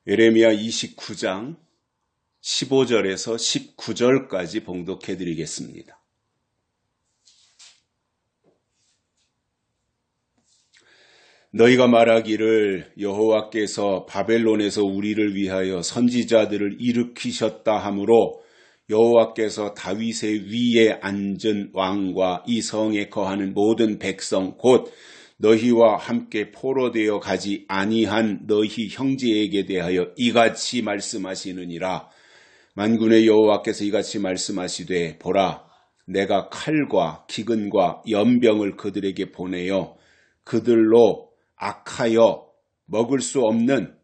예레미야 29장 15절에서 19절까지 봉독해 드리겠습니다. 너희가 말하기를 여호와께서 바벨론에서 우리를 위하여 선지자들을 일으키셨다 하므로 여호와께서 다윗의 위에 앉은 왕과 이 성에 거하는 모든 백성 곧 너희와 함께 포로되어 가지 아니한 너희 형제에게 대하여 이같이 말씀하시느니라. 만군의 여호와께서 이같이 말씀하시되 보라 내가 칼과 기근과 연병을 그들에게 보내어 그들로 악하여 먹을 수 없는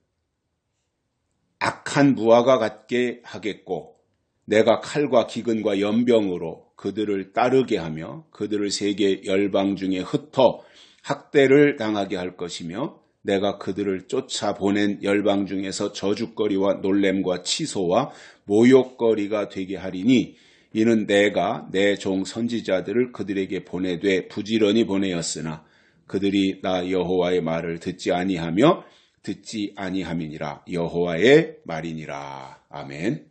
악한 무화과 같게 하겠고 내가 칼과 기근과 연병으로 그들을 따르게 하며 그들을 세계 열방 중에 흩어 학대를 당하게 할 것이며 내가 그들을 쫓아보낸 열방 중에서 저주거리와 놀램과 치소와 모욕거리가 되게 하리니 이는 내가 내 종 선지자들을 그들에게 보내되 부지런히 보내었으나 그들이 나 여호와의 말을 듣지 아니하며 듣지 아니함이니라. 여호와의 말이니라. 아멘.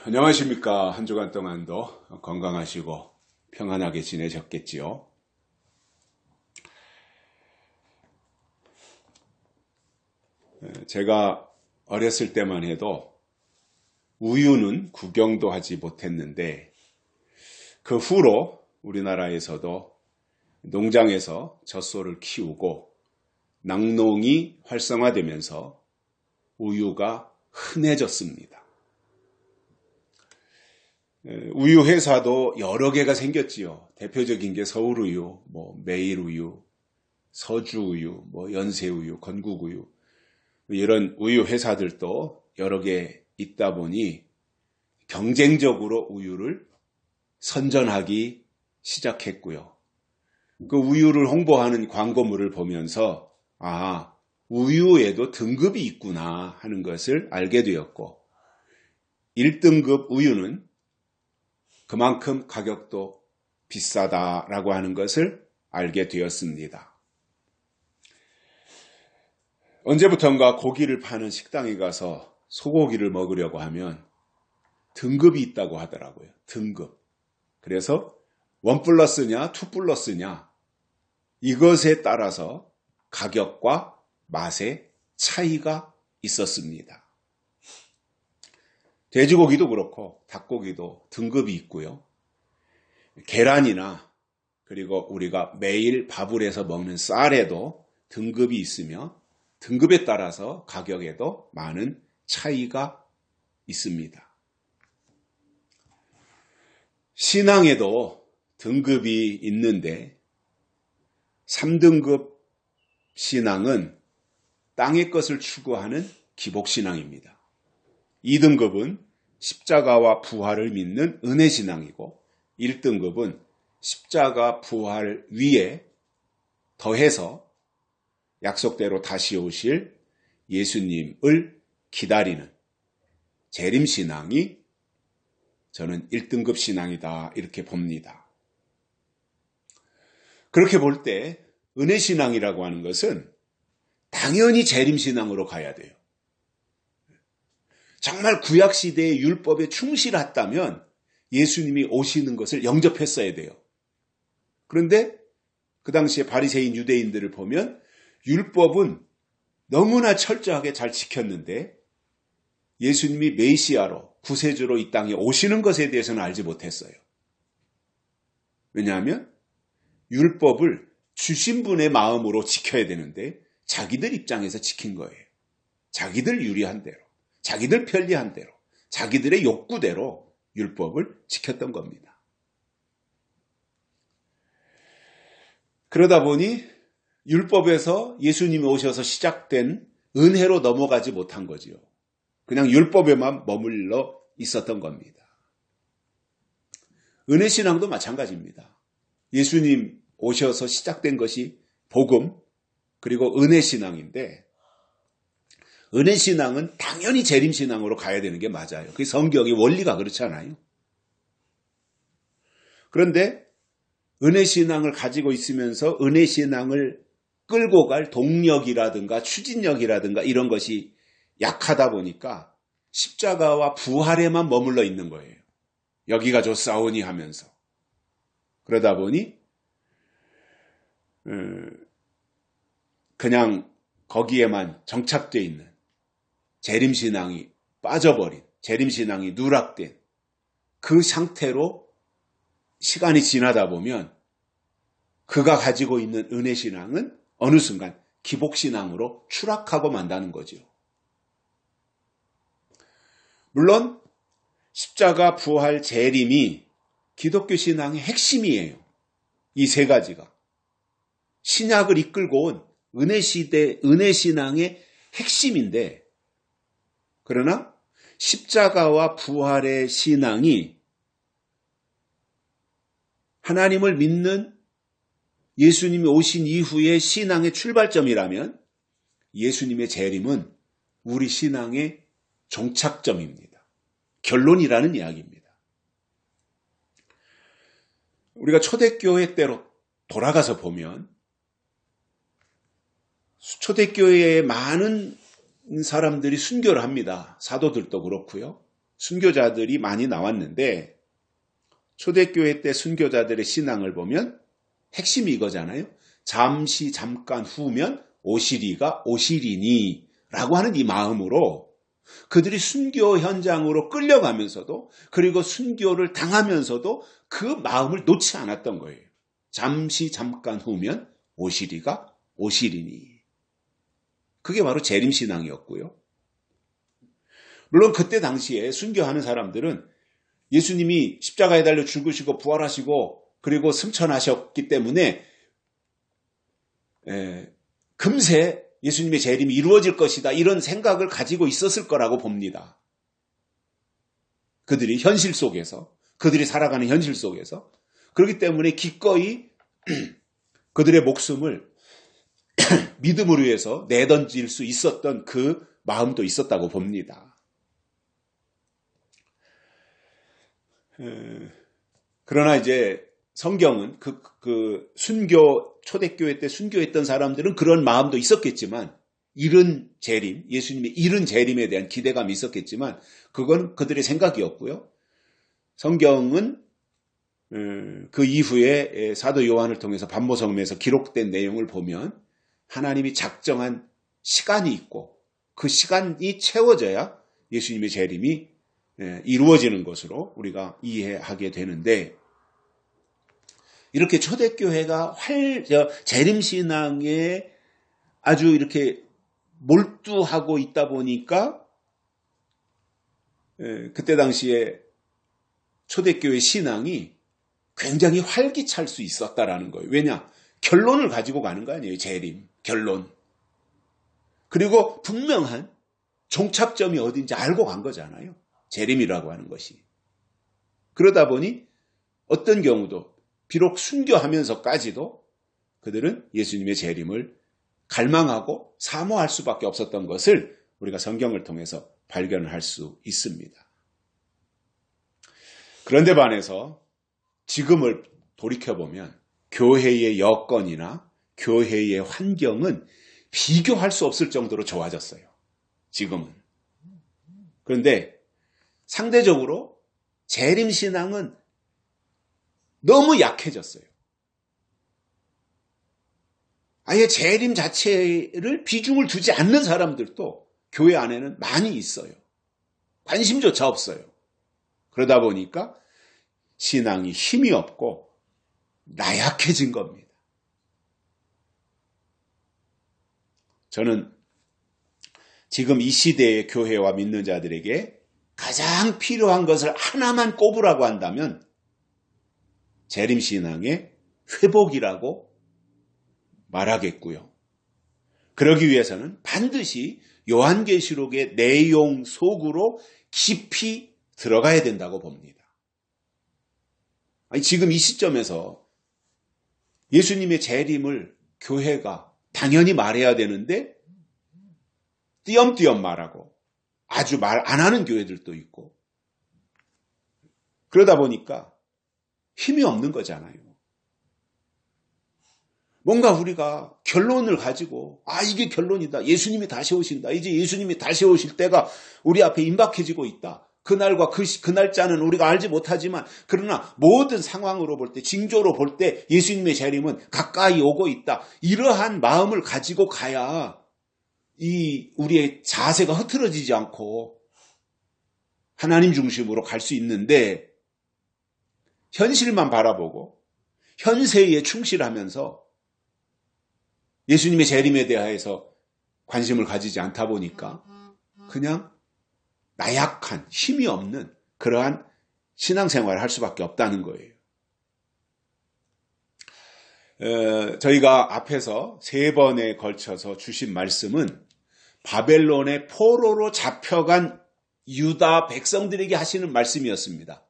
안녕하십니까. 한 주간 동안도 건강하시고 평안하게 지내셨겠지요. 제가 어렸을 때만 해도 우유는 구경도 하지 못했는데 그 후로 우리나라에서도 농장에서 젖소를 키우고 낙농이 활성화되면서 우유가 흔해졌습니다. 우유 회사도 여러 개가 생겼지요. 대표적인 게 서울우유, 매일우유, 서주우유, 연세우유, 건국우유 이런 우유 회사들도 여러 개 있다 보니 경쟁적으로 우유를 선전하기 시작했고요. 그 우유를 홍보하는 광고물을 보면서 우유에도 등급이 있구나 하는 것을 알게 되었고 1등급 우유는 그만큼 가격도 비싸다라고 하는 것을 알게 되었습니다. 언제부턴가 고기를 파는 식당에 가서 소고기를 먹으려고 하면 등급이 있다고 하더라고요. 등급. 그래서 1+냐 2+냐 이것에 따라서 가격과 맛의 차이가 있었습니다. 돼지고기도 그렇고 닭고기도 등급이 있고요. 계란이나 그리고 우리가 매일 밥을 해서 먹는 쌀에도 등급이 있으며 등급에 따라서 가격에도 많은 차이가 있습니다. 신앙에도 등급이 있는데 3등급 신앙은 땅의 것을 추구하는 기복신앙입니다. 2등급은 십자가와 부활을 믿는 은혜신앙이고 1등급은 십자가 부활 위에 더해서 약속대로 다시 오실 예수님을 기다리는 재림신앙이 저는 1등급 신앙이다 이렇게 봅니다. 그렇게 볼 때 은혜신앙이라고 하는 것은 당연히 재림신앙으로 가야 돼요. 정말 구약시대의 율법에 충실했다면 예수님이 오시는 것을 영접했어야 돼요. 그런데 그 당시에 바리새인 유대인들을 보면 율법은 너무나 철저하게 잘 지켰는데 예수님이 메시아로 구세주로 이 땅에 오시는 것에 대해서는 알지 못했어요. 왜냐하면 율법을 주신 분의 마음으로 지켜야 되는데 자기들 입장에서 지킨 거예요. 자기들 유리한 대로, 자기들 편리한 대로, 자기들의 욕구대로 율법을 지켰던 겁니다. 그러다 보니 율법에서 예수님이 오셔서 시작된 은혜로 넘어가지 못한 거지요. 그냥 율법에만 머물러 있었던 겁니다. 은혜신앙도 마찬가지입니다. 예수님 오셔서 시작된 것이 복음 그리고 은혜신앙인데 은혜신앙은 당연히 재림신앙으로 가야 되는 게 맞아요. 그게 성경의 원리가 그렇잖아요. 그런데 은혜신앙을 가지고 있으면서 은혜신앙을 끌고 갈 동력이라든가 추진력이라든가 이런 것이 약하다 보니까 십자가와 부활에만 머물러 있는 거예요. 여기가 좋사오니 하면서. 그러다 보니 그냥 거기에만 정착되어 있는 재림신앙이 빠져버린, 재림신앙이 누락된 그 상태로 시간이 지나다 보면 그가 가지고 있는 은혜신앙은 어느 순간 기복신앙으로 추락하고 만다는 거죠. 물론 십자가, 부활, 재림이 기독교 신앙의 핵심이에요. 이 세 가지가. 신약을 이끌고 온 은혜시대, 은혜신앙의 핵심인데, 그러나 십자가와 부활의 신앙이 하나님을 믿는 예수님이 오신 이후의 신앙의 출발점이라면 예수님의 재림은 우리 신앙의 종착점입니다. 결론이라는 이야기입니다. 우리가 초대교회 때로 돌아가서 보면 초대교회에 많은 사람들이 순교를 합니다. 사도들도 그렇고요. 순교자들이 많이 나왔는데 초대교회 때 순교자들의 신앙을 보면 핵심이 이거잖아요. 잠시 잠깐 후면 오시리가 오시리니 라고 하는 이 마음으로 그들이 순교 현장으로 끌려가면서도 그리고 순교를 당하면서도 그 마음을 놓지 않았던 거예요. 잠시 잠깐 후면 오시리가 오시리니. 그게 바로 재림신앙이었고요. 물론 그때 당시에 순교하는 사람들은 예수님이 십자가에 달려 죽으시고 부활하시고 그리고 승천하셨기 때문에 금세 예수님의 재림이 이루어질 것이다 이런 생각을 가지고 있었을 거라고 봅니다. 그들이 현실 속에서 그들이 살아가는 현실 속에서 그렇기 때문에 기꺼이 그들의 목숨을 믿음을 위해서 내던질 수 있었던 그 마음도 있었다고 봅니다. 그러나 이제 성경은 그 순교, 초대교회 때 순교했던 사람들은 그런 마음도 있었겠지만, 이른 재림, 예수님의 이른 재림에 대한 기대감이 있었겠지만, 그건 그들의 생각이었고요. 성경은 그 이후에 사도 요한을 통해서 반모성매에서 기록된 내용을 보면 하나님이 작정한 시간이 있고 그 시간이 채워져야 예수님의 재림이 이루어지는 것으로 우리가 이해하게 되는데, 이렇게 초대교회가 재림신앙에 아주 이렇게 몰두하고 있다 보니까 그때 당시에 초대교회 신앙이 굉장히 활기찰 수 있었다라는 거예요. 왜냐? 결론을 가지고 가는 거 아니에요. 재림, 결론. 그리고 분명한 종착점이 어딘지 알고 간 거잖아요. 재림이라고 하는 것이. 그러다 보니 어떤 경우도 비록 순교하면서까지도 그들은 예수님의 재림을 갈망하고 사모할 수밖에 없었던 것을 우리가 성경을 통해서 발견을 할 수 있습니다. 그런데 반해서 지금을 돌이켜보면 교회의 여건이나 교회의 환경은 비교할 수 없을 정도로 좋아졌어요. 지금은. 그런데 상대적으로 재림신앙은 너무 약해졌어요. 아예 재림 자체를 비중을 두지 않는 사람들도 교회 안에는 많이 있어요. 관심조차 없어요. 그러다 보니까 신앙이 힘이 없고 나약해진 겁니다. 저는 지금 이 시대의 교회와 믿는 자들에게 가장 필요한 것을 하나만 꼽으라고 한다면 재림신앙의 회복이라고 말하겠고요. 그러기 위해서는 반드시 요한계시록의 내용 속으로 깊이 들어가야 된다고 봅니다. 아니, 지금 이 시점에서 예수님의 재림을 교회가 당연히 말해야 되는데 띄엄띄엄 말하고 아주 말 안 하는 교회들도 있고, 그러다 보니까 힘이 없는 거잖아요. 뭔가 우리가 결론을 가지고 이게 결론이다. 예수님이 다시 오신다. 이제 예수님이 다시 오실 때가 우리 앞에 임박해지고 있다. 그날과 그 날짜는 우리가 알지 못하지만 그러나 모든 상황으로 볼 때, 징조로 볼 때 예수님의 재림은 가까이 오고 있다. 이러한 마음을 가지고 가야 우리의 자세가 흐트러지지 않고 하나님 중심으로 갈 수 있는데, 현실만 바라보고 현세에 충실하면서 예수님의 재림에 대해서 관심을 가지지 않다 보니까 그냥 나약한, 힘이 없는 그러한 신앙생활을 할 수밖에 없다는 거예요. 저희가 앞에서 3번에 걸쳐서 주신 말씀은 바벨론의 포로로 잡혀간 유다 백성들에게 하시는 말씀이었습니다.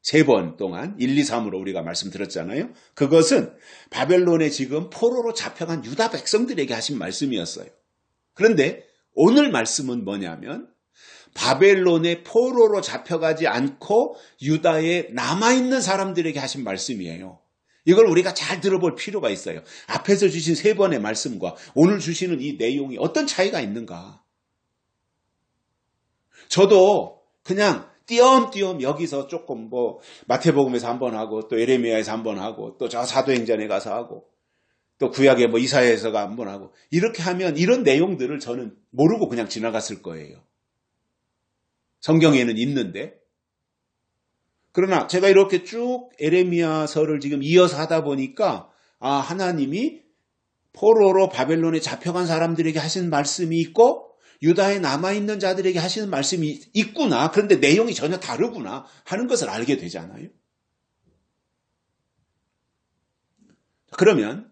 3번 동안 1, 2, 3으로 우리가 말씀드렸잖아요. 그것은 바벨론에 지금 포로로 잡혀간 유다 백성들에게 하신 말씀이었어요. 그런데 오늘 말씀은 뭐냐면 바벨론의 포로로 잡혀가지 않고 유다에 남아있는 사람들에게 하신 말씀이에요. 이걸 우리가 잘 들어볼 필요가 있어요. 앞에서 주신 3번의 말씀과 오늘 주시는 이 내용이 어떤 차이가 있는가. 저도 그냥 띄엄띄엄 여기서 조금 마태복음에서 한번 하고 또 예레미야에서 한번 하고 또 저 사도행전에 가서 하고 또 구약에 이사야에서가 한번 하고 이렇게 하면 이런 내용들을 저는 모르고 그냥 지나갔을 거예요. 성경에는 있는데. 그러나 제가 이렇게 쭉 예레미야서를 지금 이어서 하다 보니까 하나님이 포로로 바벨론에 잡혀간 사람들에게 하신 말씀이 있고 유다에 남아있는 자들에게 하시는 말씀이 있구나. 그런데 내용이 전혀 다르구나 하는 것을 알게 되잖아요. 그러면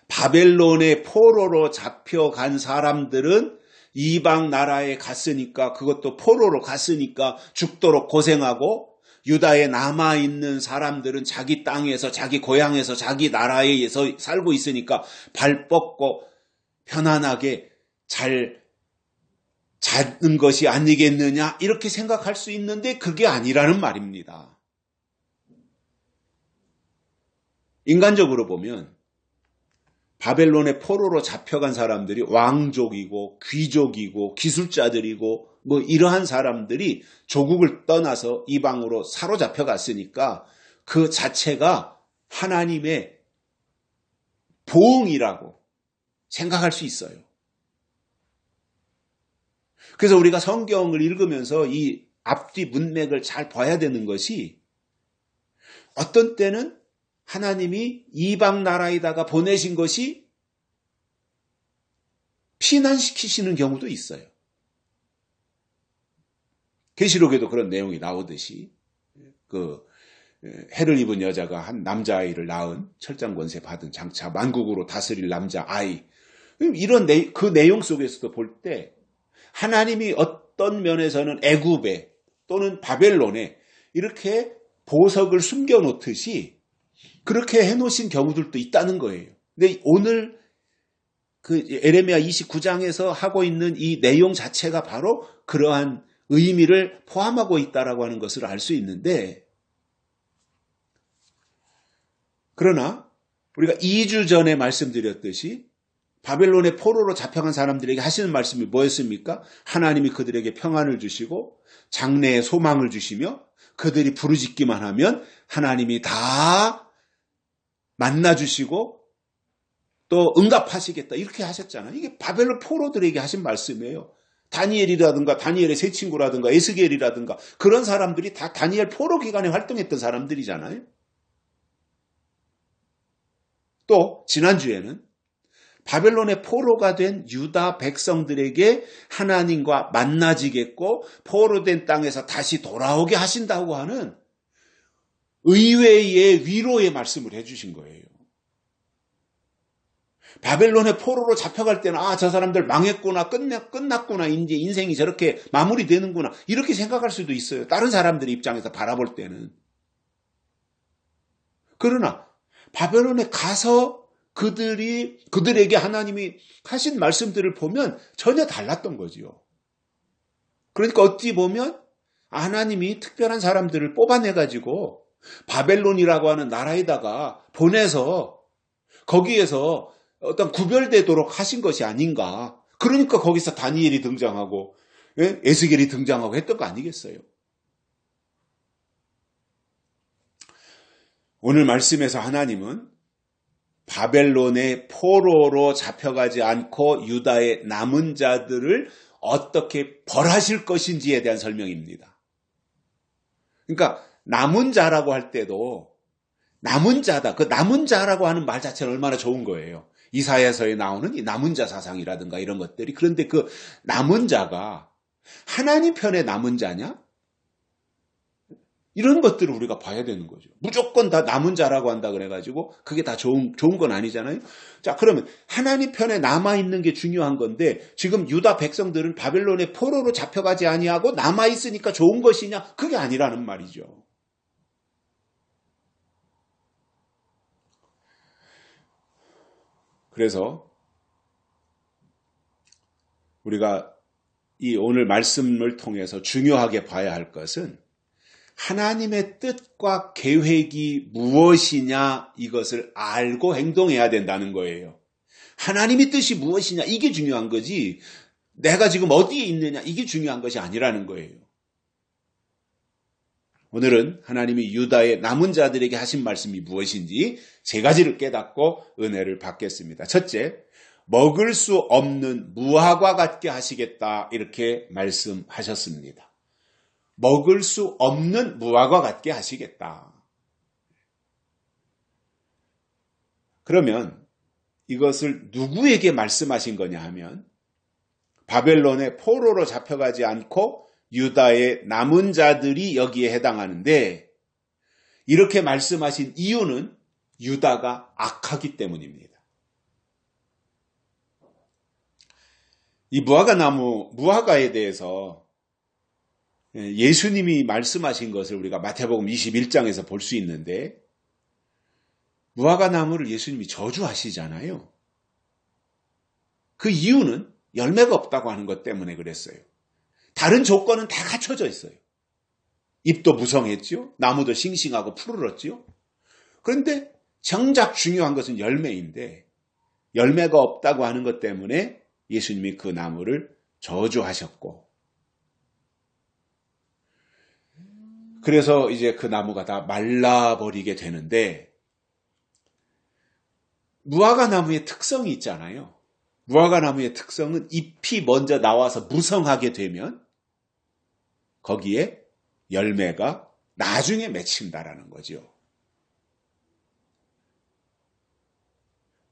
바벨론의 포로로 잡혀간 사람들은 이방 나라에 갔으니까, 그것도 포로로 갔으니까 죽도록 고생하고, 유다에 남아있는 사람들은 자기 땅에서, 자기 고향에서, 자기 나라에서 살고 있으니까 발 뻗고 편안하게 잘 자는 것이 아니겠느냐 이렇게 생각할 수 있는데 그게 아니라는 말입니다. 인간적으로 보면 바벨론의 포로로 잡혀간 사람들이 왕족이고 귀족이고 기술자들이고 이러한 사람들이 조국을 떠나서 이방으로 사로잡혀 갔으니까 그 자체가 하나님의 보응이라고 생각할 수 있어요. 그래서 우리가 성경을 읽으면서 이 앞뒤 문맥을 잘 봐야 되는 것이, 어떤 때는 하나님이 이방 나라에다가 보내신 것이 피난시키시는 경우도 있어요. 계시록에도 그런 내용이 나오듯이 해를 입은 여자가 한 남자아이를 낳은, 철장권세 받은 장차 만국으로 다스릴 남자아이, 이런 그 내용 속에서도 볼 때 하나님이 어떤 면에서는 애굽에 또는 바벨론에 이렇게 보석을 숨겨놓듯이 그렇게 해놓으신 경우들도 있다는 거예요. 근데 오늘 예레미야 29장에서 하고 있는 이 내용 자체가 바로 그러한 의미를 포함하고 있다라고 하는 것을 알 수 있는데, 그러나 우리가 2주 전에 말씀드렸듯이 바벨론의 포로로 잡혀간 사람들에게 하시는 말씀이 뭐였습니까? 하나님이 그들에게 평안을 주시고 장래의 소망을 주시며 그들이 부르짖기만 하면 하나님이 다 만나주시고 또 응답하시겠다, 이렇게 하셨잖아요. 이게 바벨론 포로들에게 하신 말씀이에요. 다니엘이라든가 다니엘의 세 친구라든가 에스겔이라든가 그런 사람들이 다 다니엘 포로 기간에 활동했던 사람들이잖아요. 또 지난주에는 바벨론의 포로가 된 유다 백성들에게 하나님과 만나지겠고 포로된 땅에서 다시 돌아오게 하신다고 하는 의외의 위로의 말씀을 해주신 거예요. 바벨론의 포로로 잡혀갈 때는 저 사람들 망했구나, 끝났구나, 이제 인생이 저렇게 마무리되는구나 이렇게 생각할 수도 있어요. 다른 사람들의 입장에서 바라볼 때는. 그러나 바벨론에 가서 그들에게 하나님이 하신 말씀들을 보면 전혀 달랐던 거지요. 그러니까 어찌 보면 하나님이 특별한 사람들을 뽑아내가지고 바벨론이라고 하는 나라에다가 보내서 거기에서 어떤 구별되도록 하신 것이 아닌가. 그러니까 거기서 다니엘이 등장하고 에스겔이 등장하고 했던 거 아니겠어요? 오늘 말씀에서 하나님은 바벨론의 포로로 잡혀가지 않고 유다의 남은 자들을 어떻게 벌하실 것인지에 대한 설명입니다. 그러니까 남은 자라고 할 때도 남은 자다. 그 남은 자라고 하는 말 자체는 얼마나 좋은 거예요. 이사야서에 나오는 이 남은 자 사상이라든가 이런 것들이. 그런데 그 남은 자가 하나님 편의 남은 자냐? 이런 것들을 우리가 봐야 되는 거죠. 무조건 다 남은 자라고 한다 그래가지고 그게 다 좋은 건 아니잖아요. 자, 그러면 하나님 편에 남아있는 게 중요한 건데 지금 유다 백성들은 바벨론의 포로로 잡혀가지 아니하고 남아있으니까 좋은 것이냐? 그게 아니라는 말이죠. 그래서 우리가 이 오늘 말씀을 통해서 중요하게 봐야 할 것은 하나님의 뜻과 계획이 무엇이냐 이것을 알고 행동해야 된다는 거예요. 하나님의 뜻이 무엇이냐 이게 중요한 거지 내가 지금 어디에 있느냐 이게 중요한 것이 아니라는 거예요. 오늘은 하나님이 유다의 남은 자들에게 하신 말씀이 무엇인지 세 가지를 깨닫고 은혜를 받겠습니다. 첫째, 먹을 수 없는 무화과 같게 하시겠다 이렇게 말씀하셨습니다. 먹을 수 없는 무화과 같게 하시겠다. 그러면 이것을 누구에게 말씀하신 거냐 하면 바벨론의 포로로 잡혀가지 않고 유다의 남은 자들이 여기에 해당하는데 이렇게 말씀하신 이유는 유다가 악하기 때문입니다. 이 무화과에 대해서 예수님이 말씀하신 것을 우리가 마태복음 21장에서 볼 수 있는데 무화과 나무를 예수님이 저주하시잖아요. 그 이유는 열매가 없다고 하는 것 때문에 그랬어요. 다른 조건은 다 갖춰져 있어요. 잎도 무성했죠. 나무도 싱싱하고 푸르렀죠. 그런데 정작 중요한 것은 열매인데 열매가 없다고 하는 것 때문에 예수님이 그 나무를 저주하셨고 그래서 이제 그 나무가 다 말라버리게 되는데 무화과 나무의 특성이 있잖아요. 무화과 나무의 특성은 잎이 먼저 나와서 무성하게 되면 거기에 열매가 나중에 맺힌다라는 거죠.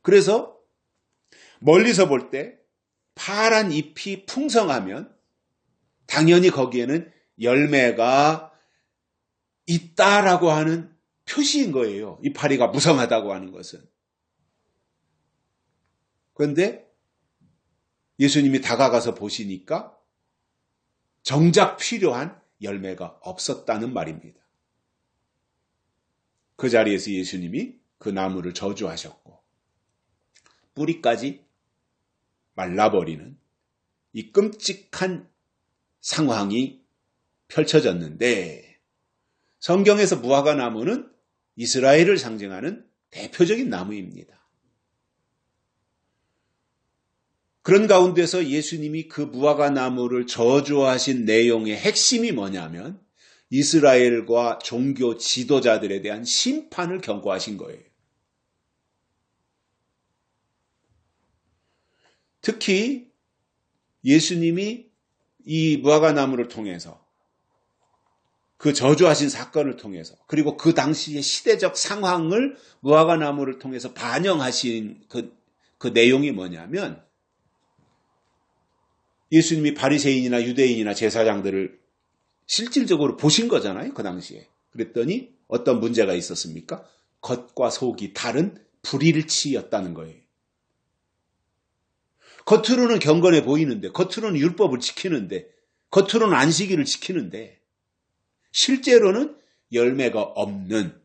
그래서 멀리서 볼 때 파란 잎이 풍성하면 당연히 거기에는 열매가 있다라고 하는 표시인 거예요. 이파리가 무성하다고 하는 것은. 그런데 예수님이 다가가서 보시니까 정작 필요한 열매가 없었다는 말입니다. 그 자리에서 예수님이 그 나무를 저주하셨고 뿌리까지 말라버리는 이 끔찍한 상황이 펼쳐졌는데 성경에서 무화과 나무는 이스라엘을 상징하는 대표적인 나무입니다. 그런 가운데서 예수님이 그 무화과 나무를 저주하신 내용의 핵심이 뭐냐면 이스라엘과 종교 지도자들에 대한 심판을 경고하신 거예요. 특히 예수님이 이 무화과 나무를 통해서 그 저주하신 사건을 통해서 그리고 그 당시의 시대적 상황을 무화과 나무를 통해서 반영하신 그 내용이 뭐냐면 예수님이 바리새인이나 유대인이나 제사장들을 실질적으로 보신 거잖아요. 그 당시에. 그랬더니 어떤 문제가 있었습니까? 겉과 속이 다른 불일치였다는 거예요. 겉으로는 경건해 보이는데 겉으로는 율법을 지키는데 겉으로는 안식일을 지키는데 실제로는 열매가 없는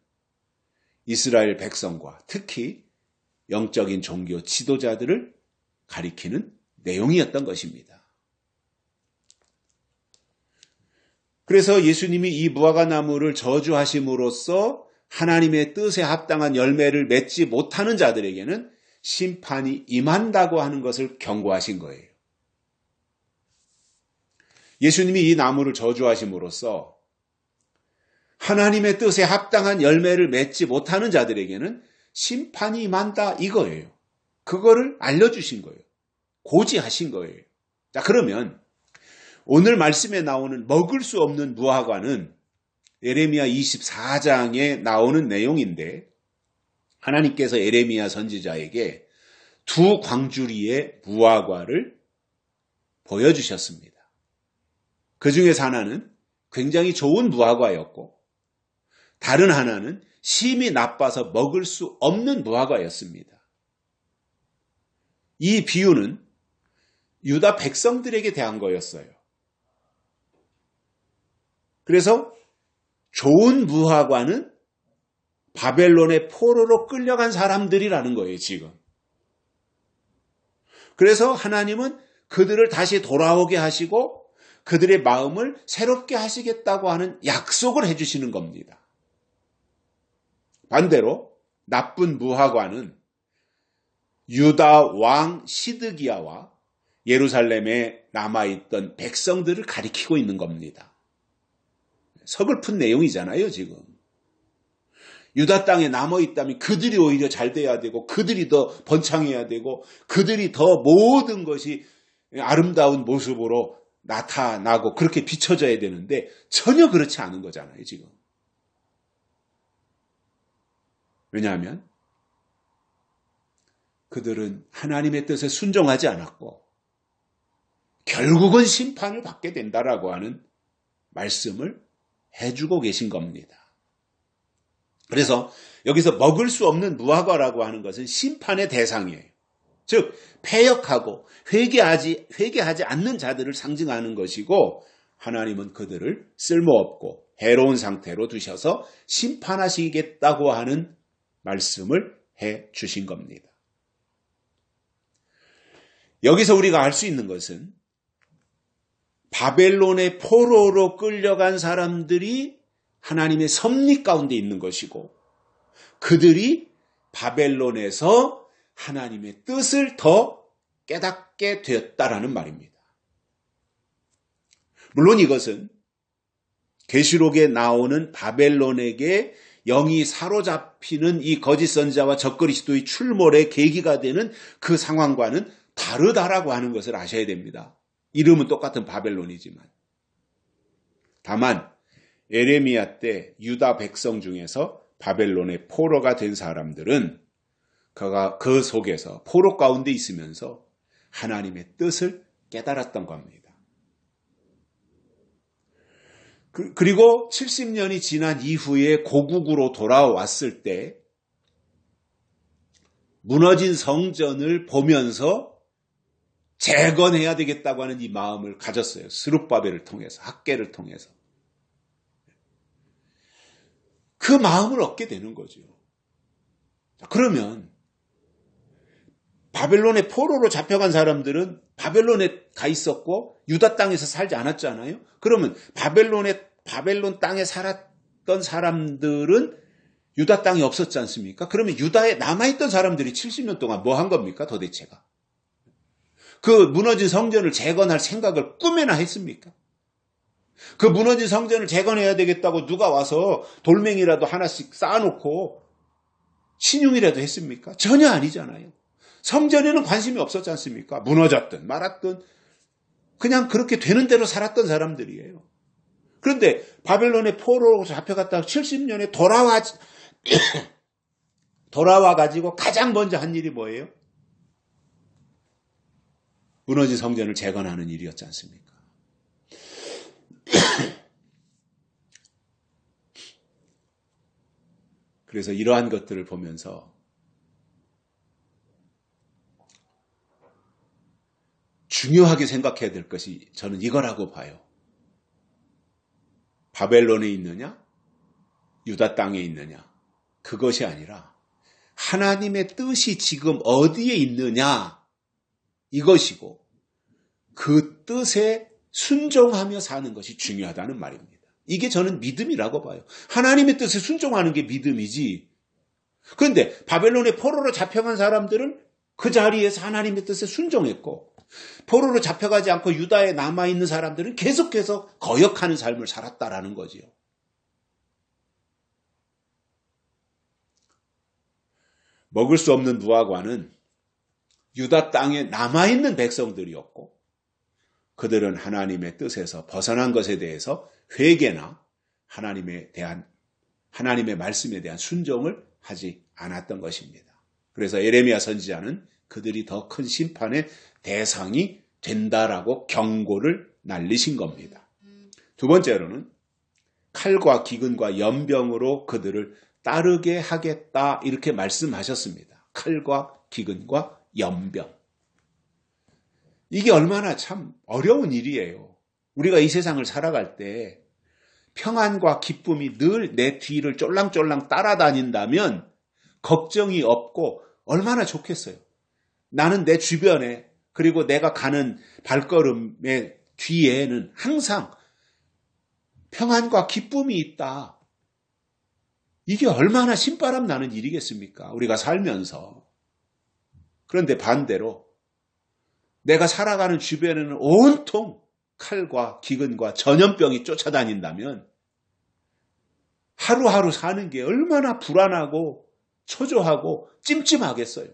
이스라엘 백성과 특히 영적인 종교 지도자들을 가리키는 내용이었던 것입니다. 그래서 예수님이 이 무화과 나무를 저주하심으로써 하나님의 뜻에 합당한 열매를 맺지 못하는 자들에게는 심판이 임한다고 하는 것을 경고하신 거예요. 예수님이 이 나무를 저주하심으로써 하나님의 뜻에 합당한 열매를 맺지 못하는 자들에게는 심판이 임한다 이거예요. 그거를 알려주신 거예요. 고지하신 거예요. 자, 그러면 오늘 말씀에 나오는 먹을 수 없는 무화과는 예레미야 24장에 나오는 내용인데 하나님께서 예레미야 선지자에게 두 광주리의 무화과를 보여주셨습니다. 그 중에서 하나는 굉장히 좋은 무화과였고 다른 하나는 심이 나빠서 먹을 수 없는 무화과였습니다. 이 비유는 유다 백성들에게 대한 거였어요. 그래서 좋은 무화과는 바벨론의 포로로 끌려간 사람들이라는 거예요, 지금. 그래서 하나님은 그들을 다시 돌아오게 하시고 그들의 마음을 새롭게 하시겠다고 하는 약속을 해주시는 겁니다. 반대로 나쁜 무화과는 유다 왕 시드기야와 예루살렘에 남아있던 백성들을 가리키고 있는 겁니다. 서글픈 내용이잖아요, 지금. 유다 땅에 남아있다면 그들이 오히려 잘 돼야 되고 그들이 더 번창해야 되고 그들이 더 모든 것이 아름다운 모습으로 나타나고 그렇게 비춰져야 되는데 전혀 그렇지 않은 거잖아요, 지금. 왜냐하면 그들은 하나님의 뜻에 순종하지 않았고 결국은 심판을 받게 된다라고 하는 말씀을 해주고 계신 겁니다. 그래서 여기서 먹을 수 없는 무화과라고 하는 것은 심판의 대상이에요. 즉 패역하고 회개하지 않는 자들을 상징하는 것이고 하나님은 그들을 쓸모없고 해로운 상태로 두셔서 심판하시겠다고 하는 말씀을 해 주신 겁니다. 여기서 우리가 알 수 있는 것은 바벨론의 포로로 끌려간 사람들이 하나님의 섭리 가운데 있는 것이고 그들이 바벨론에서 하나님의 뜻을 더 깨닫게 되었다라는 말입니다. 물론 이것은 계시록에 나오는 바벨론에게 영이 사로잡히는 이 거짓 선지자와 적그리스도의 출몰의 계기가 되는 그 상황과는 다르다라고 하는 것을 아셔야 됩니다. 이름은 똑같은 바벨론이지만. 다만 예레미야 때 유다 백성 중에서 바벨론의 포로가 된 사람들은 그 속에서 포로 가운데 있으면서 하나님의 뜻을 깨달았던 겁니다. 그리고 70년이 지난 이후에 고국으로 돌아왔을 때 무너진 성전을 보면서 재건해야 되겠다고 하는 이 마음을 가졌어요. 스룹바벨을 통해서, 학개를 통해서. 그 마음을 얻게 되는 거죠. 그러면 바벨론의 포로로 잡혀간 사람들은 바벨론에 가 있었고 유다 땅에서 살지 않았잖아요. 그러면 바벨론 땅에 살았던 사람들은 유다 땅이 없었지 않습니까? 그러면 유다에 남아있던 사람들이 70년 동안 뭐 한 겁니까? 도대체가. 그 무너진 성전을 재건할 생각을 꿈에나 했습니까? 그 무너진 성전을 재건해야 되겠다고 누가 와서 돌멩이라도 하나씩 쌓아놓고 신용이라도 했습니까? 전혀 아니잖아요. 성전에는 관심이 없었지 않습니까? 무너졌든 말았든 그냥 그렇게 되는 대로 살았던 사람들이에요. 그런데 바벨론의 포로로 잡혀갔다가 70년에 돌아와가지고 가장 먼저 한 일이 뭐예요? 무너진 성전을 재건하는 일이었지 않습니까? 그래서 이러한 것들을 보면서 중요하게 생각해야 될 것이 저는 이거라고 봐요. 바벨론에 있느냐? 유다 땅에 있느냐? 그것이 아니라 하나님의 뜻이 지금 어디에 있느냐? 이것이고 그 뜻에 순종하며 사는 것이 중요하다는 말입니다. 이게 저는 믿음이라고 봐요. 하나님의 뜻에 순종하는 게 믿음이지. 그런데 바벨론의 포로로 잡혀간 사람들은 그 자리에서 하나님의 뜻에 순종했고, 포로로 잡혀가지 않고 유다에 남아있는 사람들은 계속해서 거역하는 삶을 살았다라는 거지요. 먹을 수 없는 무화과는 유다 땅에 남아있는 백성들이었고, 그들은 하나님의 뜻에서 벗어난 것에 대해서 회개나 하나님의 말씀에 대한 순종을 하지 않았던 것입니다. 그래서 예레미야 선지자는 그들이 더 큰 심판의 대상이 된다라고 경고를 날리신 겁니다. 두 번째로는 칼과 기근과 연병으로 그들을 따르게 하겠다, 이렇게 말씀하셨습니다. 칼과 기근과 연병. 이게 얼마나 참 어려운 일이에요. 우리가 이 세상을 살아갈 때 평안과 기쁨이 늘 내 뒤를 쫄랑쫄랑 따라다닌다면 걱정이 없고 얼마나 좋겠어요. 나는 내 주변에, 그리고 내가 가는 발걸음의 뒤에는 항상 평안과 기쁨이 있다. 이게 얼마나 신바람 나는 일이겠습니까? 우리가 살면서. 그런데 반대로 내가 살아가는 주변에는 온통 칼과 기근과 전염병이 쫓아다닌다면 하루하루 사는 게 얼마나 불안하고 초조하고 찜찜하겠어요.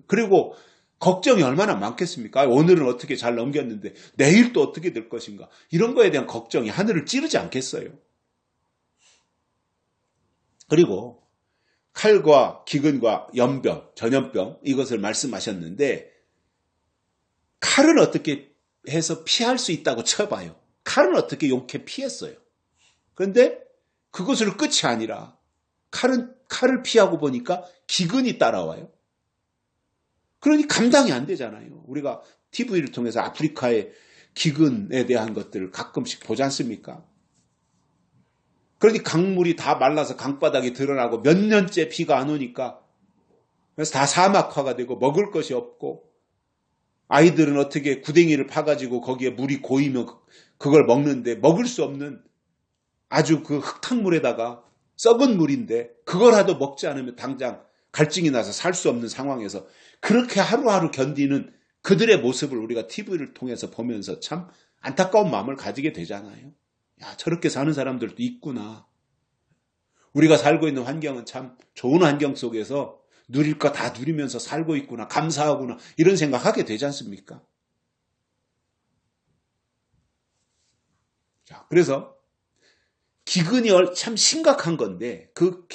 그리고 걱정이 얼마나 많겠습니까? 오늘은 어떻게 잘 넘겼는데 내일 또 어떻게 될 것인가? 이런 거에 대한 걱정이 하늘을 찌르지 않겠어요? 그리고 칼과 기근과 연병, 전염병, 이것을 말씀하셨는데, 칼은 어떻게 해서 피할 수 있다고 쳐봐요. 칼은 어떻게 용케 피했어요. 그런데 그것으로 끝이 아니라 칼을 피하고 보니까 기근이 따라와요. 그러니 감당이 안 되잖아요. 우리가 TV를 통해서 아프리카의 기근에 대한 것들을 가끔씩 보지 않습니까? 그러니 강물이 다 말라서 강바닥이 드러나고 몇 년째 비가 안 오니까, 그래서 다 사막화가 되고 먹을 것이 없고, 아이들은 어떻게 구덩이를 파가지고 거기에 물이 고이면 그걸 먹는데, 먹을 수 없는 아주 그 흙탕물에다가 썩은 물인데 그거라도 먹지 않으면 당장 갈증이 나서 살 수 없는 상황에서 그렇게 하루하루 견디는 그들의 모습을 우리가 TV를 통해서 보면서 참 안타까운 마음을 가지게 되잖아요. 야, 저렇게 사는 사람들도 있구나. 우리가 살고 있는 환경은 참 좋은 환경 속에서 누릴 거 다 누리면서 살고 있구나, 감사하구나, 이런 생각하게 되지 않습니까? 자, 그래서 기근이 참 심각한 건데, 그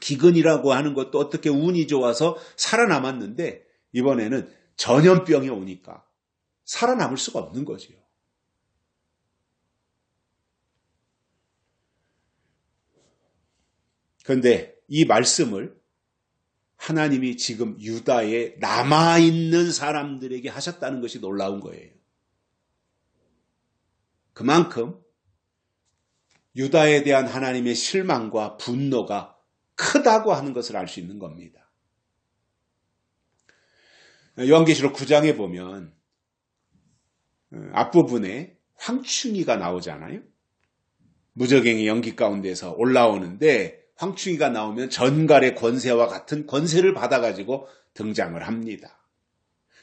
기근이라고 하는 것도 어떻게 운이 좋아서 살아남았는데, 이번에는 전염병이 오니까 살아남을 수가 없는 거지요. 그런데 이 말씀을 하나님이 지금 유다에 남아있는 사람들에게 하셨다는 것이 놀라운 거예요. 그만큼 유다에 대한 하나님의 실망과 분노가 크다고 하는 것을 알 수 있는 겁니다. 요한계시록 9장에 보면 앞부분에 황충이가 나오잖아요. 무저갱이 연기 가운데서 올라오는데, 황충이가 나오면 전갈의 권세와 같은 권세를 받아가지고 등장을 합니다.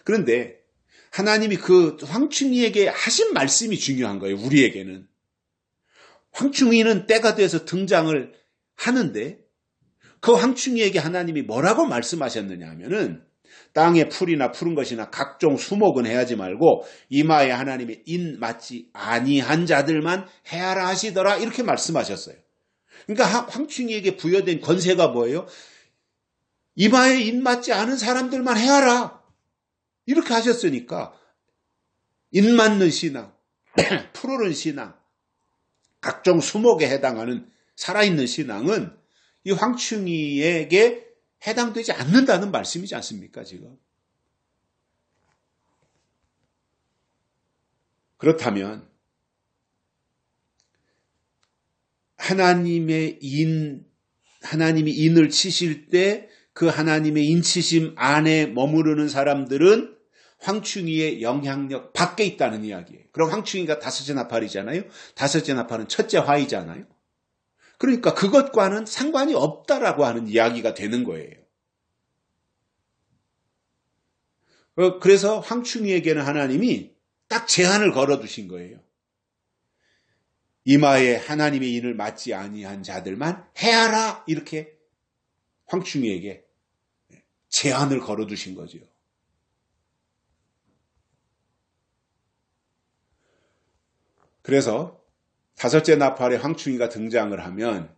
그런데 하나님이 그 황충이에게 하신 말씀이 중요한 거예요. 우리에게는. 황충이는 때가 돼서 등장을 하는데, 그 황충이에게 하나님이 뭐라고 말씀하셨느냐 하면은, 땅에 풀이나 푸른 것이나 각종 수목은 해하지 말고 이마에 하나님의 인 맞지 아니한 자들만 해하라 하시더라, 이렇게 말씀하셨어요. 그러니까 황충이에게 부여된 권세가 뭐예요? 이마에 인 맞지 않은 사람들만 해하라, 이렇게 하셨으니까 인 맞는 신앙, 푸르른 신앙, 각종 수목에 해당하는 살아있는 신앙은 이 황충이에게 해당되지 않는다는 말씀이지 않습니까, 지금? 그렇다면 하나님이 인을 치실 때 그 하나님의 인치심 안에 머무르는 사람들은 황충이의 영향력 밖에 있다는 이야기예요. 그럼 황충이가 다섯째 나팔이잖아요. 다섯째 나팔은 첫째 화이잖아요. 그러니까 그것과는 상관이 없다라고 하는 이야기가 되는 거예요. 그래서 황충이에게는 하나님이 딱 제한을 걸어두신 거예요. 이마에 하나님의 인을 맞지 아니한 자들만 해하라, 이렇게 황충이에게 제한을 걸어두신 거죠. 그래서 다섯째 나팔에 황충이가 등장을 하면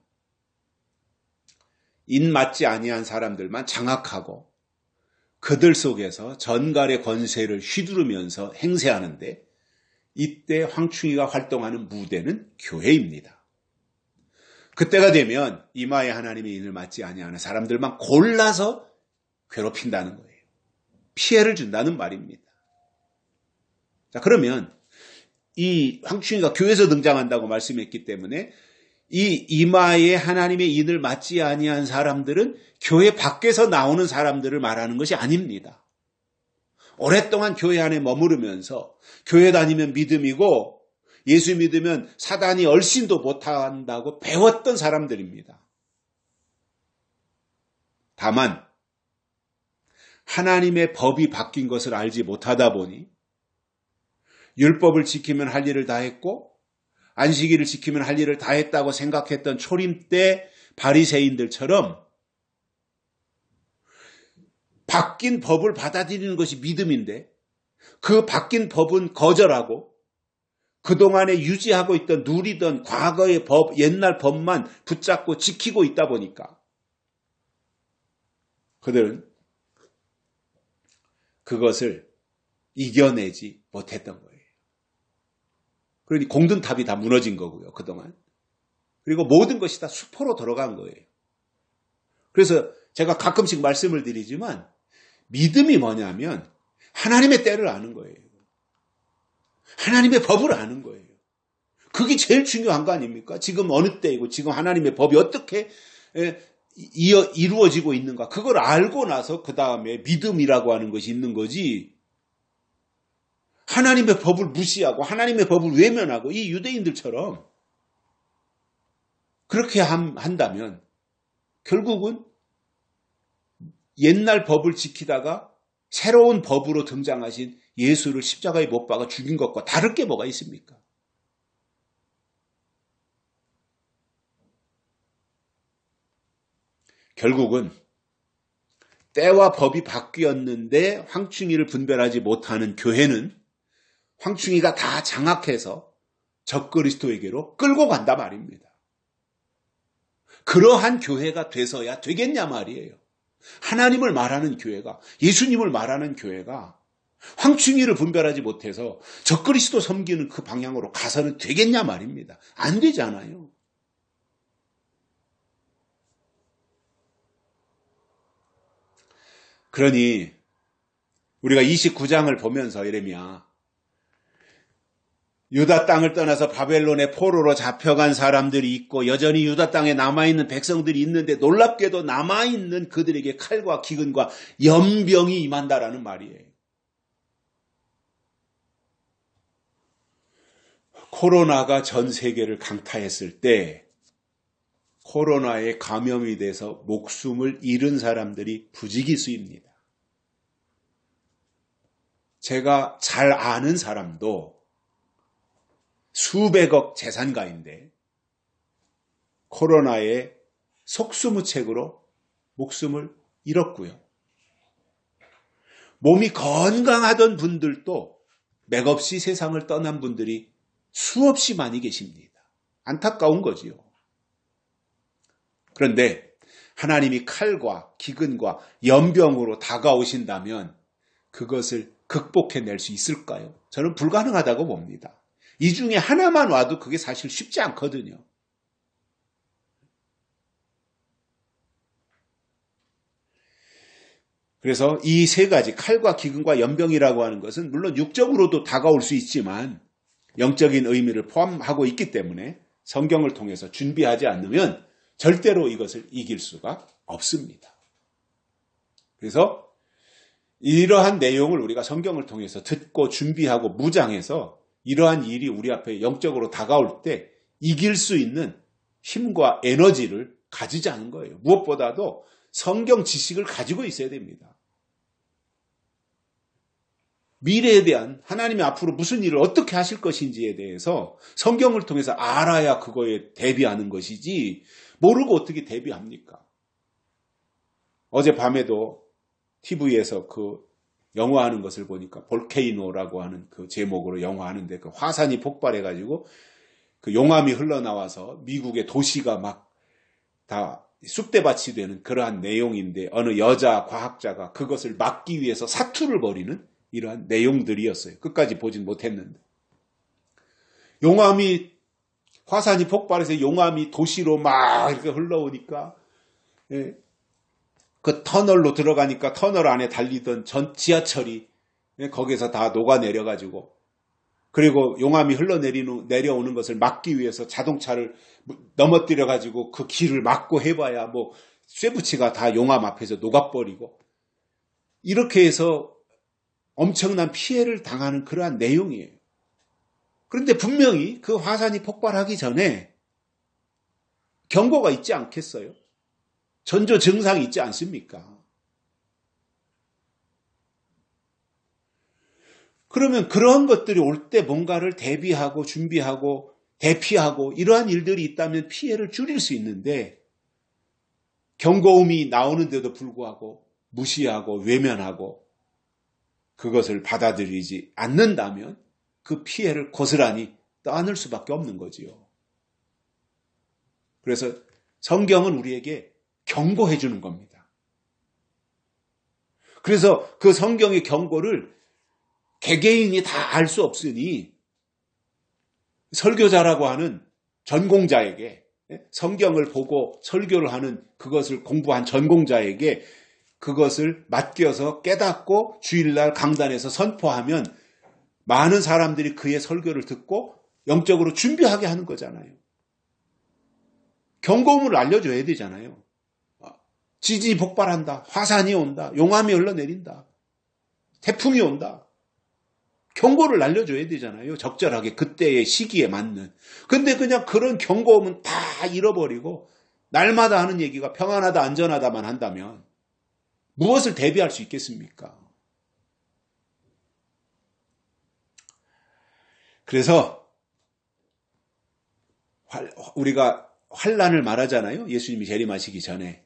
인 맞지 아니한 사람들만 장악하고 그들 속에서 전갈의 권세를 휘두르면서 행세하는데, 이때 황충이가 활동하는 무대는 교회입니다. 그때가 되면 이마에 하나님의 인을 맞지 아니하는 사람들만 골라서 괴롭힌다는 거예요. 피해를 준다는 말입니다. 자, 그러면 이 황충이가 교회에서 등장한다고 말씀했기 때문에 이 이마에 하나님의 인을 맞지 아니한 사람들은 교회 밖에서 나오는 사람들을 말하는 것이 아닙니다. 오랫동안 교회 안에 머무르면서 교회 다니면 믿음이고 예수 믿으면 사단이 얼씬도 못한다고 배웠던 사람들입니다. 다만 하나님의 법이 바뀐 것을 알지 못하다 보니 율법을 지키면 할 일을 다 했고 안식일을 지키면 할 일을 다 했다고 생각했던 초림 때 바리새인들처럼 바뀐 법을 받아들이는 것이 믿음인데, 그 바뀐 법은 거절하고 그동안에 유지하고 있던 누리던 과거의 법, 옛날 법만 붙잡고 지키고 있다 보니까 그들은 그것을 이겨내지 못했던 거예요. 그러니 공든탑이 다 무너진 거고요, 그동안. 그리고 모든 것이 다 수포로 들어간 거예요. 그래서 제가 가끔씩 말씀을 드리지만 믿음이 뭐냐면 하나님의 때를 아는 거예요. 하나님의 법을 아는 거예요. 그게 제일 중요한 거 아닙니까? 지금 어느 때이고 지금 하나님의 법이 어떻게 이루어지고 있는가, 그걸 알고 나서 그 다음에 믿음이라고 하는 것이 있는 거지, 하나님의 법을 무시하고 하나님의 법을 외면하고 이 유대인들처럼 그렇게 한다면 결국은 옛날 법을 지키다가 새로운 법으로 등장하신 예수를 십자가에 못 박아 죽인 것과 다를 게 뭐가 있습니까? 결국은 때와 법이 바뀌었는데 황충이를 분별하지 못하는 교회는 황충이가 다 장악해서 적그리스도에게로 끌고 간다 말입니다. 그러한 교회가 돼서야 되겠냐 말이에요. 하나님을 말하는 교회가, 예수님을 말하는 교회가 황충이를 분별하지 못해서 적그리스도 섬기는 그 방향으로 가서는 되겠냐 말입니다. 안 되잖아요. 그러니 우리가 29장을 보면서 예레미야, 유다 땅을 떠나서 바벨론의 포로로 잡혀간 사람들이 있고 여전히 유다 땅에 남아있는 백성들이 있는데 놀랍게도 남아있는 그들에게 칼과 기근과 연병이 임한다라는 말이에요. 코로나가 전 세계를 강타했을 때 코로나에 감염이 돼서 목숨을 잃은 사람들이 부지기수입니다. 제가 잘 아는 사람도 수백억 재산가인데 코로나에 속수무책으로 목숨을 잃었고요. 몸이 건강하던 분들도 맥없이 세상을 떠난 분들이 수없이 많이 계십니다. 안타까운 거지요. 그런데 하나님이 칼과 기근과 연병으로 다가오신다면 그것을 극복해낼 수 있을까요? 저는 불가능하다고 봅니다. 이 중에 하나만 와도 그게 사실 쉽지 않거든요. 그래서 이 세 가지, 칼과 기근과 연병이라고 하는 것은 물론 육적으로도 다가올 수 있지만 영적인 의미를 포함하고 있기 때문에 성경을 통해서 준비하지 않으면 절대로 이것을 이길 수가 없습니다. 그래서 이러한 내용을 우리가 성경을 통해서 듣고 준비하고 무장해서 이러한 일이 우리 앞에 영적으로 다가올 때 이길 수 있는 힘과 에너지를 가지자는 거예요. 무엇보다도 성경 지식을 가지고 있어야 됩니다. 미래에 대한 하나님이 앞으로 무슨 일을 어떻게 하실 것인지에 대해서 성경을 통해서 알아야 그거에 대비하는 것이지 모르고 어떻게 대비합니까? 어젯밤에도 TV에서 그 영화하는 것을 보니까 볼케이노라고 하는 그 제목으로 영화하는데 그 화산이 폭발해가지고 그 용암이 흘러나와서 미국의 도시가 막 다 쑥대밭이 되는 그러한 내용인데 어느 여자 과학자가 그것을 막기 위해서 사투를 벌이는 이러한 내용들이었어요. 끝까지 보진 못했는데. 화산이 폭발해서 용암이 도시로 막 이렇게 흘러오니까, 그 터널로 들어가니까 터널 안에 달리던 지하철이 거기서 다 녹아내려가지고, 그리고 용암이 내려오는 것을 막기 위해서 자동차를 넘어뜨려가지고 그 길을 막고 해봐야 뭐 쇠붙이가 다 용암 앞에서 녹아버리고, 이렇게 해서 엄청난 피해를 당하는 그러한 내용이에요. 그런데 분명히 그 화산이 폭발하기 전에 경고가 있지 않겠어요? 전조 증상이 있지 않습니까? 그러면 그런 것들이 올 때 뭔가를 대비하고 준비하고 대피하고 이러한 일들이 있다면 피해를 줄일 수 있는데 경고음이 나오는데도 불구하고 무시하고 외면하고 그것을 받아들이지 않는다면 그 피해를 고스란히 떠안을 수밖에 없는 거지요. 그래서 성경은 우리에게 경고해 주는 겁니다. 그래서 그 성경의 경고를 개개인이 다 알 수 없으니 설교자라고 하는 전공자에게, 성경을 보고 설교를 하는 그것을 공부한 전공자에게 그것을 맡겨서 깨닫고 주일날 강단에서 선포하면 많은 사람들이 그의 설교를 듣고 영적으로 준비하게 하는 거잖아요. 경고음을 알려줘야 되잖아요. 지진이 폭발한다. 화산이 온다. 용암이 흘러내린다. 태풍이 온다. 경고를 알려줘야 되잖아요. 적절하게 그때의 시기에 맞는. 근데 그냥 그런 경고음은 다 잃어버리고 날마다 하는 얘기가 평안하다 안전하다만 한다면 무엇을 대비할 수 있겠습니까? 그래서 우리가 환난을 말하잖아요. 예수님이 재림하시기 전에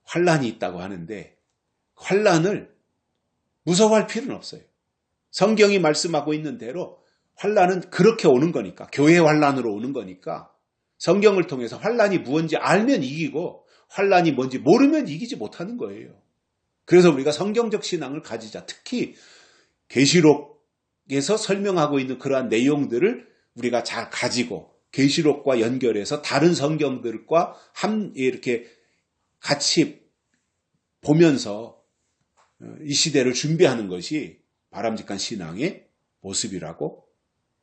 환난이 있다고 하는데 환난을 무서워할 필요는 없어요. 성경이 말씀하고 있는 대로 환난은 그렇게 오는 거니까, 교회 환난으로 오는 거니까 성경을 통해서 환난이 무엇인지 알면 이기고 환난이 뭔지 모르면 이기지 못하는 거예요. 그래서 우리가 성경적 신앙을 가지자. 특히 계시록에서 설명하고 있는 그러한 내용들을 우리가 잘 가지고 계시록과 연결해서 다른 성경들과 이렇게 같이 보면서 이 시대를 준비하는 것이 바람직한 신앙의 모습이라고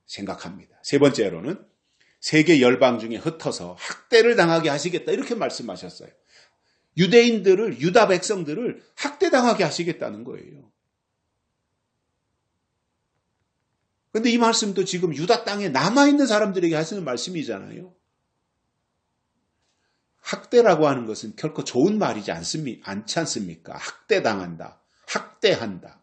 생각합니다. 세 번째로는 세계 열방 중에 흩어서 학대를 당하게 하시겠다 이렇게 말씀하셨어요. 유다 백성들을 학대당하게 하시겠다는 거예요. 그런데 이 말씀도 지금 유다 땅에 남아있는 사람들에게 하시는 말씀이잖아요. 학대라고 하는 것은 결코 좋은 말이지 않지 않습니까? 학대당한다. 학대한다.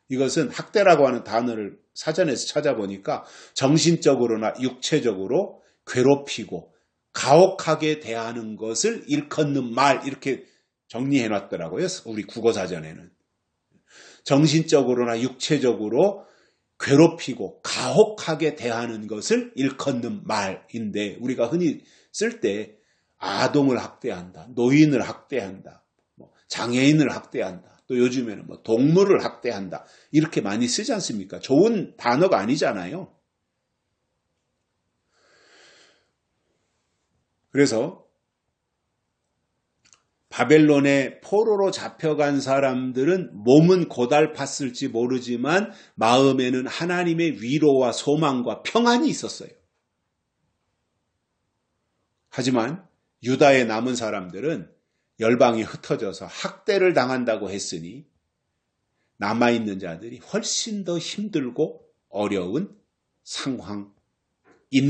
이것은 학대라고 하는 단어를 사전에서 찾아보니까 정신적으로나 육체적으로 괴롭히고 가혹하게 대하는 것을 일컫는 말 이렇게 정리해놨더라고요. 우리 국어사전에는. 정신적으로나 육체적으로 괴롭히고 가혹하게 대하는 것을 일컫는 말인데 우리가 흔히 쓸 때 아동을 학대한다, 노인을 학대한다, 장애인을 학대한다. 또 요즘에는 동물을 학대한다. 이렇게 많이 쓰지 않습니까? 좋은 단어가 아니잖아요. 그래서 바벨론의 포로로 잡혀간 사람들은 몸은 고달팠을지 모르지만 마음에는 하나님의 위로와 소망과 평안이 있었어요. 하지만 유다에 남은 사람들은 열방이 흩어져서 학대를 당한다고 했으니 남아있는 자들이 훨씬 더 힘들고 어려운 상황인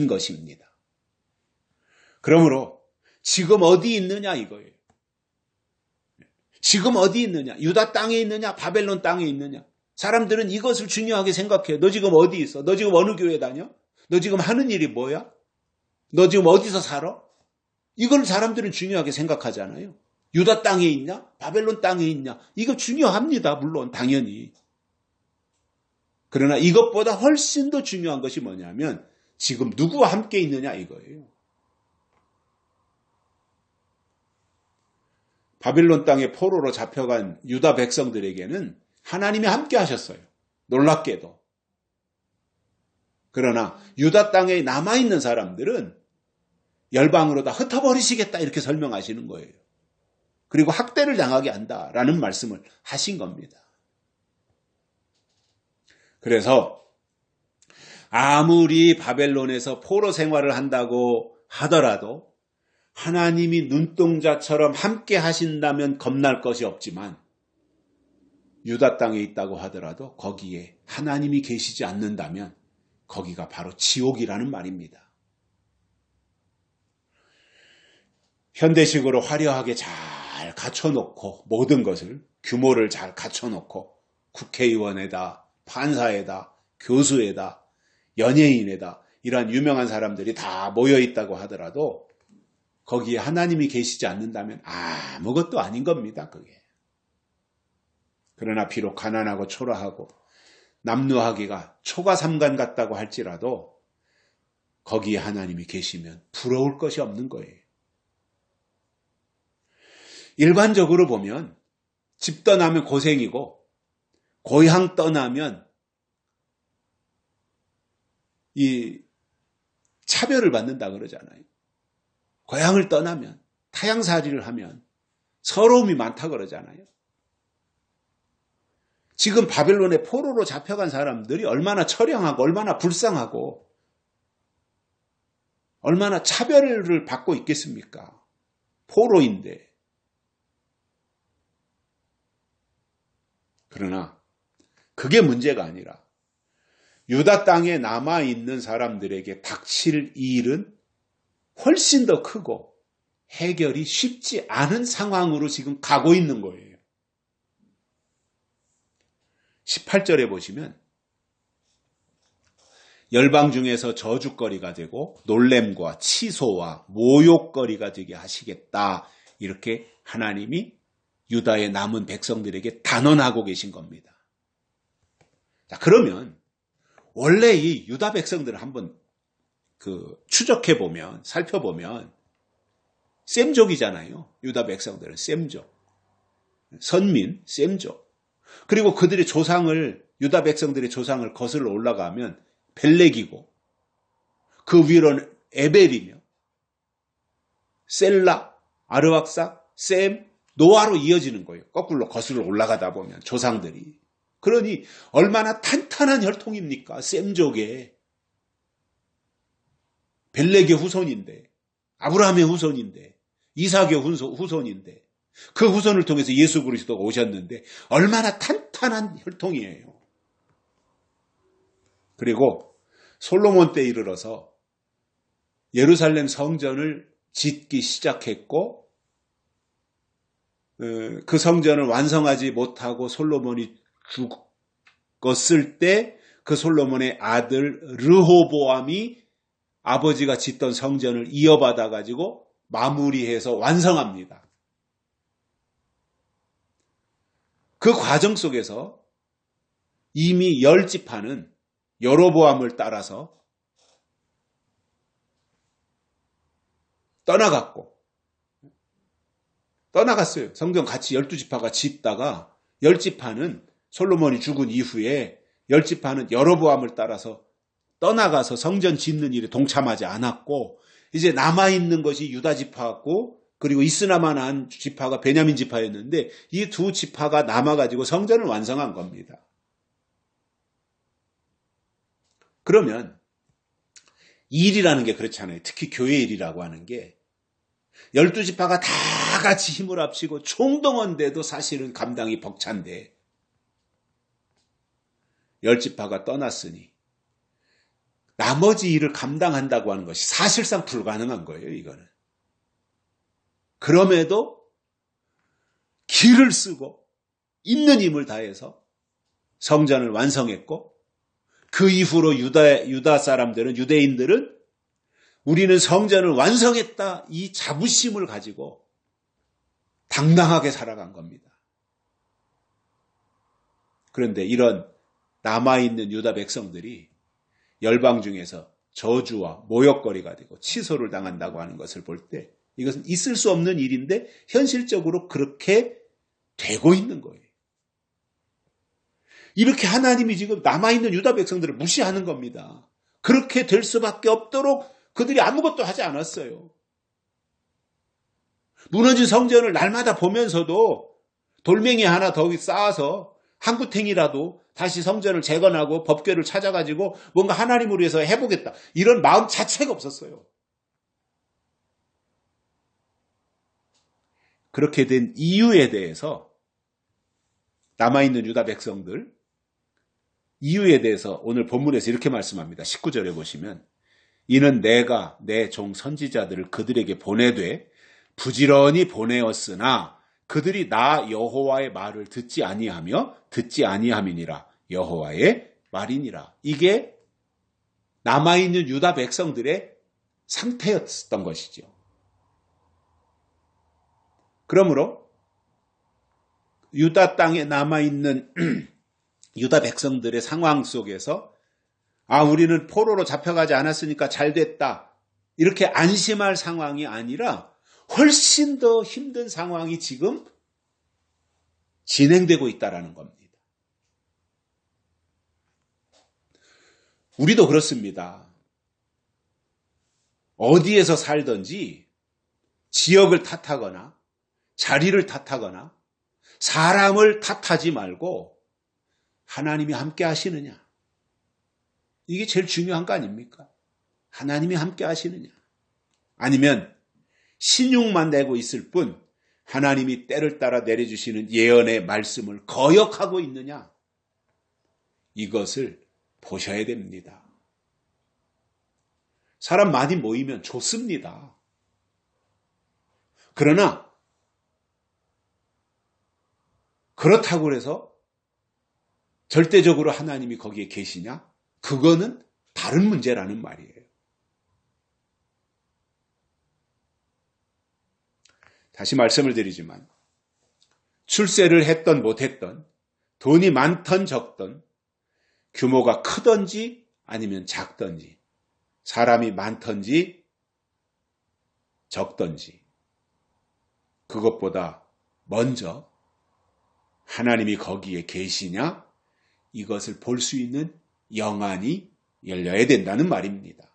것입니다. 그러므로 지금 어디 있느냐 이거예요. 지금 어디 있느냐? 유다 땅에 있느냐? 바벨론 땅에 있느냐? 사람들은 이것을 중요하게 생각해요. 너 지금 어디 있어? 너 지금 어느 교회 다녀? 너 지금 하는 일이 뭐야? 너 지금 어디서 살아? 이걸 사람들은 중요하게 생각하잖아요. 유다 땅에 있냐? 바벨론 땅에 있냐? 이거 중요합니다. 물론 당연히. 그러나 이것보다 훨씬 더 중요한 것이 뭐냐면 지금 누구와 함께 있느냐 이거예요. 바빌론 땅에 포로로 잡혀간 유다 백성들에게는 하나님이 함께 하셨어요. 놀랍게도. 그러나 유다 땅에 남아있는 사람들은 열방으로 다 흩어버리시겠다 이렇게 설명하시는 거예요. 그리고 학대를 당하게 한다라는 말씀을 하신 겁니다. 그래서 아무리 바벨론에서 포로 생활을 한다고 하더라도 하나님이 눈동자처럼 함께 하신다면 겁날 것이 없지만 유다 땅에 있다고 하더라도 거기에 하나님이 계시지 않는다면 거기가 바로 지옥이라는 말입니다. 현대식으로 화려하게 잘 갖춰놓고 모든 것을 규모를 잘 갖춰놓고 국회의원에다 판사에다 교수에다 연예인에다 이러한 유명한 사람들이 다 모여있다고 하더라도 거기에 하나님이 계시지 않는다면 아무것도 아닌 겁니다. 그게. 그러나 비록 가난하고 초라하고 남루하기가 초가삼간 같다고 할지라도 거기에 하나님이 계시면 부러울 것이 없는 거예요. 일반적으로 보면 집 떠나면 고생이고 고향 떠나면 이 차별을 받는다 그러잖아요. 고향을 떠나면 타향살이를 하면 서러움이 많다 그러잖아요. 지금 바벨론의 포로로 잡혀간 사람들이 얼마나 처량하고 얼마나 불쌍하고 얼마나 차별을 받고 있겠습니까? 포로인데. 그러나 그게 문제가 아니라 유다 땅에 남아있는 사람들에게 닥칠 일은 훨씬 더 크고 해결이 쉽지 않은 상황으로 지금 가고 있는 거예요. 18절에 보시면 열방 중에서 저주거리가 되고 놀램과 치소와 모욕거리가 되게 하시겠다. 이렇게 하나님이 유다의 남은 백성들에게 단언하고 계신 겁니다. 자, 그러면 원래 이 유다 백성들을 한번 추적해보면, 살펴보면 셈족이잖아요. 유다 백성들은 셈족. 선민, 셈족. 그리고 그들의 조상을, 유다 백성들의 조상을 거슬러 올라가면 벨렉이고 그 위로는 에벨이며 셀라, 아르왁사, 셈, 노아로 이어지는 거예요. 거꾸로 거슬러 올라가다 보면 조상들이. 그러니 얼마나 탄탄한 혈통입니까? 셈족의. 벨렉의 후손인데, 아브라함의 후손인데, 이삭의 후손인데, 그 후손을 통해서 예수 그리스도가 오셨는데 얼마나 탄탄한 혈통이에요. 그리고 솔로몬 때 이르러서 예루살렘 성전을 짓기 시작했고 그 성전을 완성하지 못하고 솔로몬이 죽었을 때 그 솔로몬의 아들 르호보암이 아버지가 짓던 성전을 이어받아 가지고 마무리해서 완성합니다. 그 과정 속에서 이미 10지파는 여로보암을 따라서 떠나갔어요. 성경 같이 12지파가 짓다가 10지파는 솔로몬이 죽은 이후에 10지파는 여로보암을 따라서 떠나가서 성전 짓는 일에 동참하지 않았고 이제 남아있는 것이 유다 지파였고 그리고 이스라만한 지파가 베냐민 지파였는데 이 두 지파가 남아가지고 성전을 완성한 겁니다. 그러면 일이라는 게 그렇잖아요. 특히 교회 일이라고 하는 게 12지파가 다 같이 힘을 합치고 총동원돼도 사실은 감당이 벅찬데 열지파가 떠났으니 나머지 일을 감당한다고 하는 것이 사실상 불가능한 거예요, 이거는. 그럼에도 기를 쓰고 있는 힘을 다해서 성전을 완성했고, 그 이후로 유다 사람들은, 유대인들은 우리는 성전을 완성했다, 이 자부심을 가지고 당당하게 살아간 겁니다. 그런데 이런 남아있는 유다 백성들이 열방 중에서 저주와 모욕거리가 되고 치소를 당한다고 하는 것을 볼 때 이것은 있을 수 없는 일인데 현실적으로 그렇게 되고 있는 거예요. 이렇게 하나님이 지금 남아있는 유다 백성들을 무시하는 겁니다. 그렇게 될 수밖에 없도록 그들이 아무것도 하지 않았어요. 무너진 성전을 날마다 보면서도 돌멩이 하나 더 쌓아서 한 구탱이라도 다시 성전을 재건하고 법궤를 찾아가지고 뭔가 하나님을 위해서 해보겠다, 이런 마음 자체가 없었어요. 그렇게 된 이유에 대해서 남아있는 유다 백성들, 이유에 대해서 오늘 본문에서 이렇게 말씀합니다. 19절에 보시면, 이는 내가 내 종 선지자들을 그들에게 보내되 부지런히 보내었으나 그들이 나 여호와의 말을 듣지 아니함이니라. 여호와의 말이니라. 이게 남아있는 유다 백성들의 상태였던 것이죠. 그러므로 유다 땅에 남아있는 유다 백성들의 상황 속에서 우리는 포로로 잡혀가지 않았으니까 잘 됐다, 이렇게 안심할 상황이 아니라 훨씬 더 힘든 상황이 지금 진행되고 있다는 겁니다. 우리도 그렇습니다. 어디에서 살든지 지역을 탓하거나 자리를 탓하거나 사람을 탓하지 말고 하나님이 함께 하시느냐, 이게 제일 중요한 거 아닙니까? 하나님이 함께 하시느냐, 아니면 신용만 내고 있을 뿐 하나님이 때를 따라 내려주시는 예언의 말씀을 거역하고 있느냐, 이것을 보셔야 됩니다. 사람 많이 모이면 좋습니다. 그러나 그렇다고 해서 절대적으로 하나님이 거기에 계시냐? 그거는 다른 문제라는 말이에요. 다시 말씀을 드리지만 출세를 했던 못했던, 돈이 많던 적던, 규모가 크던지 아니면 작던지, 사람이 많던지 적던지, 그것보다 먼저 하나님이 거기에 계시냐, 이것을 볼 수 있는 영안이 열려야 된다는 말입니다.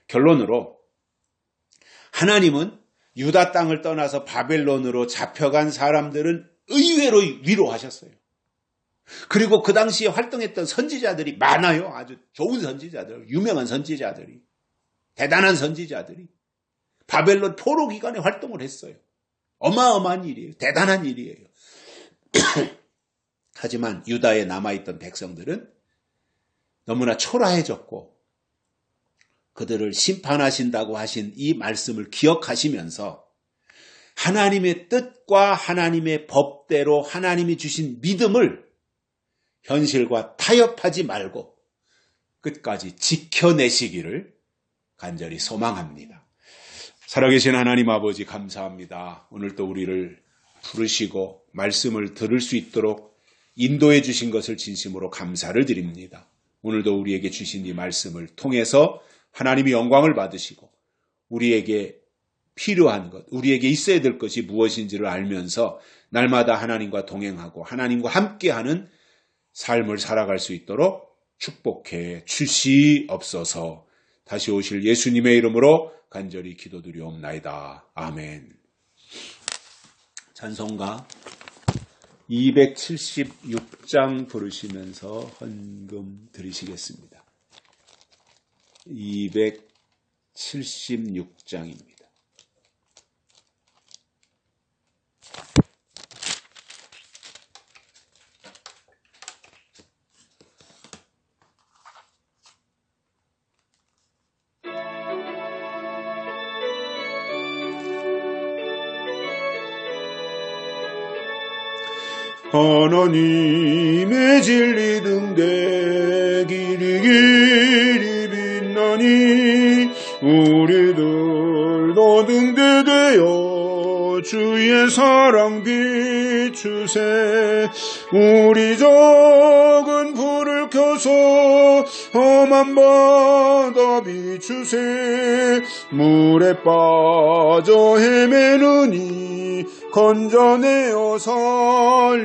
결론으로 하나님은 유다 땅을 떠나서 바벨론으로 잡혀간 사람들은 의외로 위로하셨어요. 그리고 그 당시에 활동했던 선지자들이 많아요. 아주 좋은 선지자들, 유명한 선지자들이, 대단한 선지자들이 바벨론 포로 기간에 활동을 했어요. 어마어마한 일이에요. 대단한 일이에요. 하지만 유다에 남아있던 백성들은 너무나 초라해졌고, 그들을 심판하신다고 하신 이 말씀을 기억하시면서 하나님의 뜻과 하나님의 법대로 하나님이 주신 믿음을 현실과 타협하지 말고 끝까지 지켜내시기를 간절히 소망합니다. 살아계신 하나님 아버지, 감사합니다. 오늘도 우리를 부르시고 말씀을 들을 수 있도록 인도해 주신 것을 진심으로 감사를 드립니다. 오늘도 우리에게 주신 이 말씀을 통해서 하나님이 영광을 받으시고 우리에게 필요한 것, 우리에게 있어야 될 것이 무엇인지를 알면서 날마다 하나님과 동행하고 하나님과 함께하는 삶을 살아갈 수 있도록 축복해 주시옵소서. 다시 오실 예수님의 이름으로 간절히 기도드리옵나이다. 아멘. 찬송가 276장 부르시면서 헌금 드리시겠습니다. 276장입니다. 하나님의 진리 등대 길이 빛나니 우리들도 등대되어 주의 사랑 비추세. 우리 적은 불을 켜서 험한 바다 비추세. 물에 빠져 헤매느니 건져내어 살리